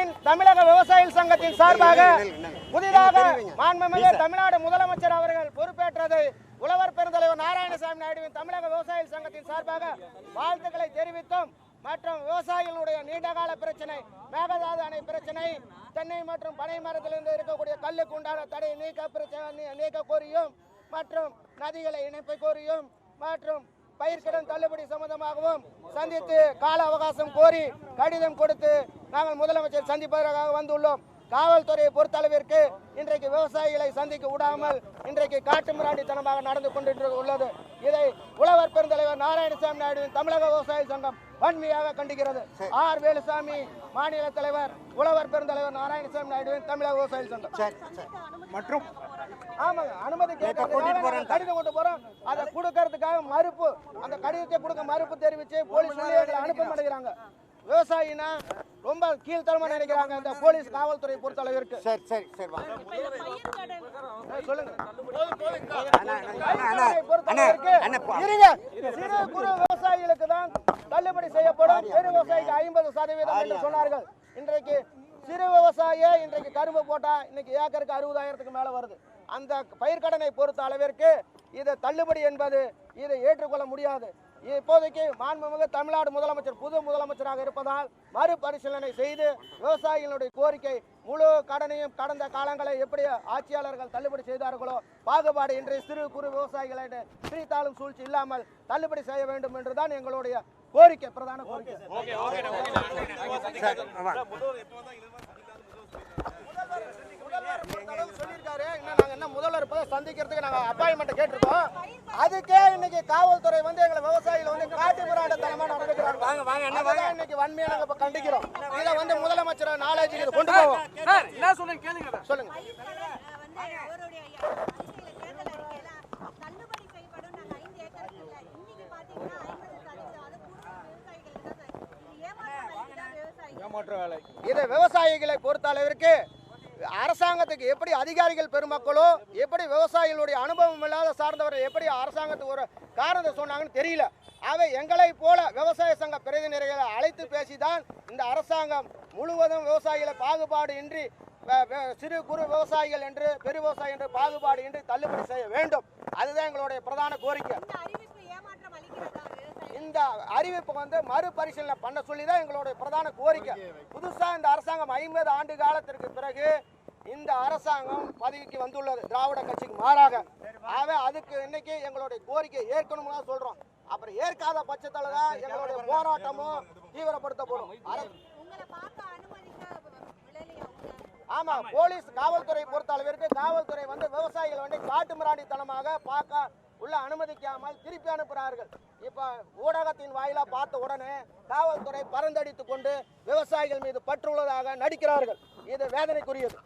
அனைத்தின் தமிழக விவசாயிகள் சங்கத்தின் சார்பாக புதிதாக மாண்புமிகு தமிழ்நாடு முதலமைச்சர் அவர்கள் பொறுப்பேற்றதை உழவர் பெருந்தலைவர் நாராயணசாமி நாயுடுவின் தமிழக விவசாயிகள் சங்கத்தின் சார்பாக வாழ்த்துக்களை தெரிவித்தோம். மற்றும் விவசாயிகளுடைய நீண்டகால பிரச்சனை மேகதாது அணை பிரச்சனை, தென்னை மற்றும் பனை மரத்திலிருந்து இருக்கக்கூடிய கல்லுக்கு உண்டான தடை நீக்க கோரியும், மற்றும் நதிகளை இணைப்பை கோரியும், மற்றும் பயிர்க்கடன் தள்ளுபடி சம்பந்தமாகவும் சந்தித்து கால அவகாசம் கோரி கடிதம் கொடுத்து நாங்கள் முதலமைச்சர் சந்திப்பதற்காக வந்துள்ளோம். காவல்துறையை பொறுத்தளவிற்கு இன்றைக்கு விவசாயிகளை சந்திக்க விடாமல் இன்றைக்கு காட்டுமிராண்டித்தனமாக நடந்து கொண்டுள்ளது. இதை உழவர் பெருந்தலைவர் நாராயணசாமி நாயுடுவின் தமிழக விவசாய சங்கம் வன்மையாக கண்டிக்கிறது. ஆர் வேலுசாமி, மாநில தலைவர், உழவர் பெருந்தலைவர் நாராயணசாமி நாயுடுவின் தமிழக விவசாய சங்கம். மற்றும் ஆமாங்க, அனுமதி கடிதம் கொண்டு போறோம். அதை கொடுக்கறதுக்காக மறுப்பு, அந்த கடிதத்தை கொடுக்க மறுப்பு தெரிவித்து போலீஸ் நிலையங்களை அனுப்ப மாட்டேங்கிறாங்க. விவசாயினா ரொம்ப கீழ்த்தரமா நினைக்கிறாங்க இந்த போலீஸ் காவல்துறை பொறுத்த அளவிற்கு. சொல்லுங்க. சிறு குறு விவசாயிகளுக்கு தான் தள்ளுபடி செய்யப்படும், பெரு விவசாயிக்கு 50% என்று சொன்னார்கள். இன்றைக்கு சிறு விவசாயியே இன்றைக்கு கரும்பு போட்டா இன்னைக்கு ஏக்கருக்கு 60,000க்கு மேல வருது. அந்த பயிர்க்கடனை பொறுத்த அளவிற்கு இது தள்ளுபடி என்பது இதை ஏற்றுக்கொள்ள முடியாது. இப்போதைக்கு மாண்புமிகு தமிழ்நாடு முதலமைச்சர் புது முதலமைச்சராக இருப்பதால் மறுபரிசீலனை செய்து விவசாயிகளுடைய கோரிக்கை முழு கடனையும் கடந்த காலங்களை எப்படி ஆட்சியாளர்கள் தள்ளுபடி செய்தார்களோ பாகுபாடு இன்றைய சிறு குறு விவசாயிகளை பிரித்தாளும் சூழ்ச்சி இல்லாமல் தள்ளுபடி செய்ய வேண்டும் என்றுதான் எங்களுடைய கோரிக்கை, பிரதான கோரிக்கை. முதல்வர் சந்திக்கிறதுக்கு நாங்க அப்பாயின்மெண்ட் கேட்டிருக்கோம். அதுக்கே இன்னைக்கு காவல்துறை வந்து எங்களை விவசாயிகள் வந்து காட்டுமிராண்டித்தனமா நடந்துக்கிறாங்க. இன்னைக்கு வன்மையா நாங்க கண்டிக்கிறோம். இதை வந்து முதலமைச்சர் நாலேஜுக்கு கொண்டு போவோம். சொல்லுங்க. இதை விவசாயிகளை பொறுத்த அளவிற்கு அரசாங்கத்துக்கு எப்படி அதிகாரிகள் பெருமக்களோ எப்படி விவசாயிகளுடைய அனுபவம் இல்லாத சார்ந்தவர்கள் எப்படி அரசாங்கத்துக்கு ஒரு காரணத்தை சொன்னாங்கன்னு தெரியல. அவை எங்களை போல விவசாய சங்க பிரதிநிதிகளை அழைத்து பேசிதான் இந்த அரசாங்கம் முழுவதும் விவசாயிகளை பாகுபாடு இன்றி சிறு குறு விவசாயிகள் என்று பெரு விவசாயி என்று பாகுபாடு இன்றி தள்ளுபடி செய்ய வேண்டும். அதுதான் எங்களுடைய பிரதான கோரிக்கை. இந்த அறிவிப்பு வந்து மறுபரிசீலனை பண்ண சொல்லிதான் எங்களுடைய பிரதான கோரிக்கை. புதுசா இந்த அரசாங்கம் 50 ஆண்டு காலத்திற்கு பிறகு இந்த அரசாங்கம் பதவிக்கு வந்துள்ளது திராவிட கட்சிக்கு மாறாக. அதுக்கு இன்னைக்கு எங்களுடைய கோரிக்கை ஏற்கனவே தான் சொல்றோம். அப்புறம் ஏற்காத பட்சத்துல தான் எங்களுடைய போராட்டமும் தீவிரப்படுத்தப்படும். ஆமா, போலீஸ் காவல்துறை பொறுத்த அளவிற்கு காவல்துறை வந்து விவசாயிகள் வந்து காட்டுமிராண்டித்தனமாக பார்க்க உள்ள அனுமதிக்காமல் திருப்பி அனுப்புகிறார்கள். இப்ப ஊடகத்தின் வாயிலா பார்த்த உடனே காவல்துறை பறந்தடித்து கொண்டு விவசாயிகள் மீது பற்றுள்ளதாக நடிக்கிறார்கள். இது வேதனைக்குரியது.